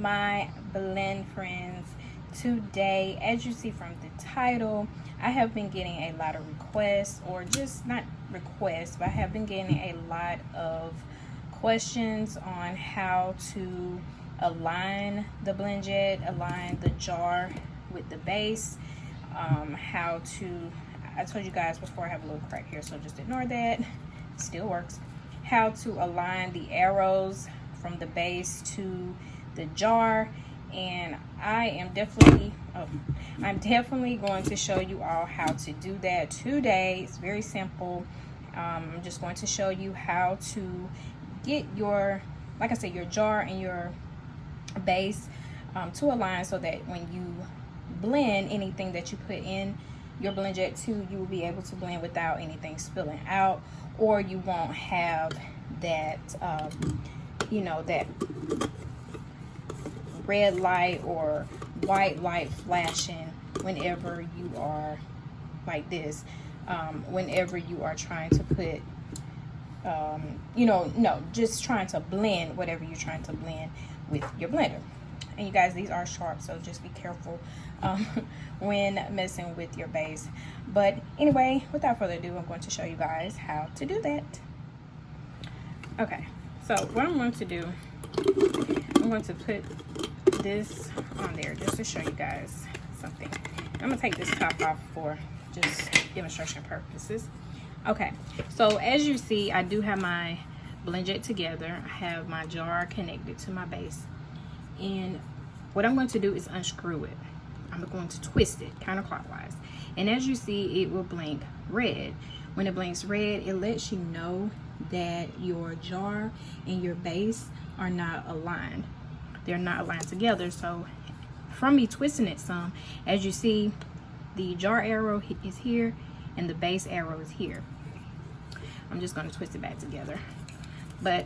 my blend friends. Today, as you see from the title, I have been getting a lot of requests, or just not requests, but I have been getting a lot of questions on how to align the Blendjet, align the jar with the base, how to, I told you guys before I have a little crack here, so just ignore that, still works. How to align the arrows from the base to the jar, and I'm definitely going to show you all how to do that today. It's very simple. I'm just going to show you how to get your, like I said, your jar and your base to align, so that when you blend anything that you put in your Blendjet to, you will be able to blend without anything spilling out, or you won't have that you know, that red light or white light flashing whenever you are like this, whenever you are trying to put you know, no, just trying to blend whatever you're trying to blend with your blender. And you guys, these are sharp, so just be careful when messing with your base. But anyway, without further ado, I'm going to show you guys how to do that. Okay, so what I'm going to do, I'm going to put this on there just to show you guys something. I'm going to take this top off for just demonstration purposes. Okay, so as you see, I do have my Blendjet together. I have my jar connected to my base, and what I'm going to do is unscrew it. I'm going to twist it counterclockwise, and as you see, it will blink red. When it blinks red, it lets you know that your jar and your base are not aligned. They're not aligned together. So from me twisting it some, as you see, the jar arrow is here and the base arrow is here. I'm just going to twist it back together, but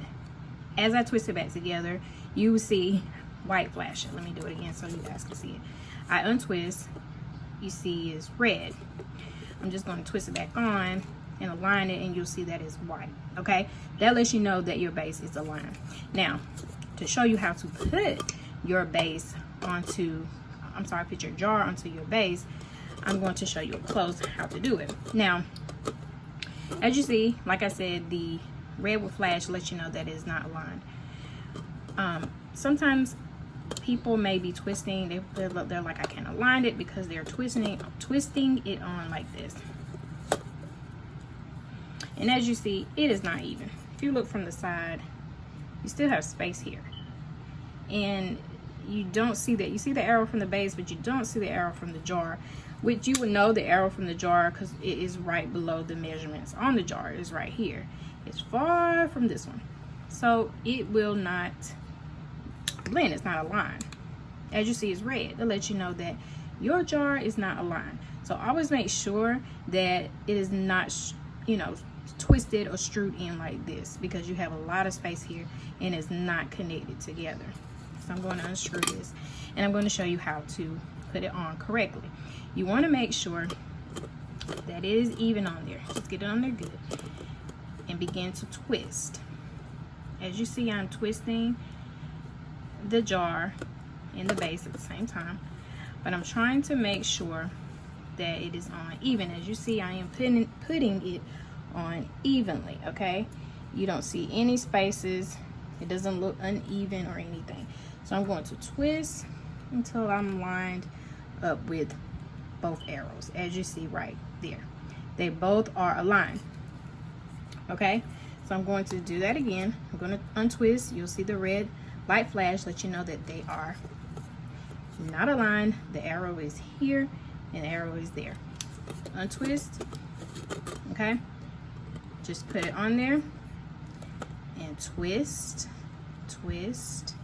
as I twist it back together, you will see white flashing. Let me do it again so you guys can see it. I untwist, you see is red. I'm just going to twist it back on and align it, and you'll see that it's white. Okay, that lets you know that your base is aligned. Now, to show you how to put your base onto, put your jar onto your base, I'm going to show you up close how to do it. Now, as you see, like I said, the red will flash, let you know that it's not aligned. Sometimes people may be twisting, they're like, I can't align it, because they're twisting it on like this. And as you see, it is not even. If you look from the side, you still have space here, and you don't see that. You see the arrow from the base, but you don't see the arrow from the jar, which you would know the arrow from the jar because it is right below the measurements on the jar. It is right here. It's far from this one, so it will not blend. It's not aligned. As you see, it's red. That lets you know that your jar is not aligned. So always make sure that it is not, you know, twisted or strewed in like this, because you have a lot of space here and it's not connected together. So I'm going to unscrew this, and I'm going to show you how to put it on correctly. You want to make sure that it is even on there. Just get it on there good and begin to twist. As you see, I'm twisting the jar and the base at the same time, but I'm trying to make sure that it is on even. As you see, I am putting it on evenly. Okay, you don't see any spaces. It doesn't look uneven or anything. So I'm going to twist until I'm lined up with both arrows. As you see right there, they both are aligned. Okay, so I'm going to do that again. I'm going to untwist. You'll see the red light flash, let you know that they are not aligned. The arrow is here and the arrow is there. Untwist. Okay, just put it on there and twist, twist,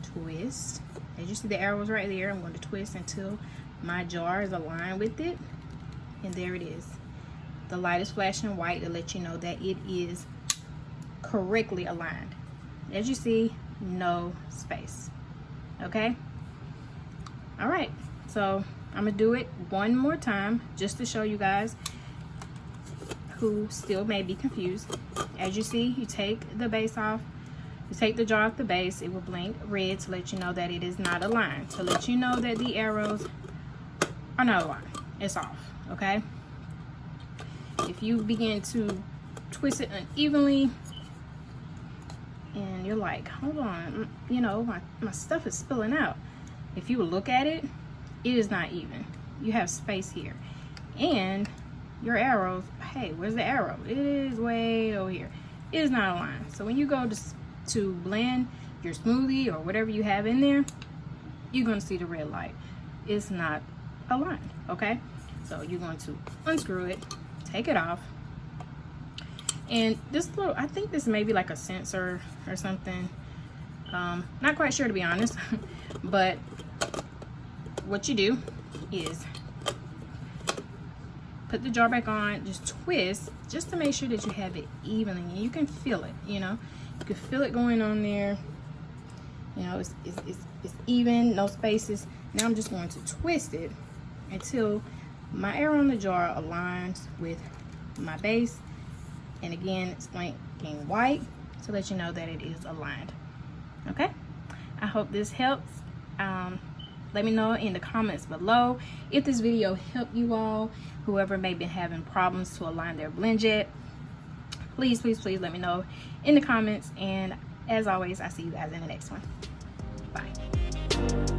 twist. As you see, the arrows right there. I'm going to twist until my jar is aligned with it, and there it is. The light is flashing white to let you know that it is correctly aligned. As you see, no space. Okay, all right, so I'm gonna do it one more time just to show you guys who still may be confused. As you see, you take the base off, You take the jar off the base, it will blink red to let you know that it is not aligned, to let you know that the arrows are not aligned. It's off, okay? If you begin to twist it unevenly and you're like, hold on, you know, my stuff is spilling out. If you look at it, it is not even. You have space here. And your arrows, hey, where's the arrow? It is way over here. It is not aligned. So when you go to blend your smoothie or whatever you have in there, you're going to see the red light. It's not aligned, okay? So you're going to unscrew it, take it off. And this little, I think this may be like a sensor or something. Not quite sure, to be honest. But what you do is put the jar back on, just twist, just to make sure that you have it evenly. And you can feel it, you know. You can feel it going on there. You know, it's even, no spaces. Now I'm just going to twist it until my arrow on the jar aligns with my base. And again, it's blinking white to let you know that it is aligned. Okay? I hope this helps. Let me know in the comments below if this video helped you all, whoever may be having problems to align their Blendjet. Please, please, please let me know in the comments. And as always, I see you guys in the next one. Bye.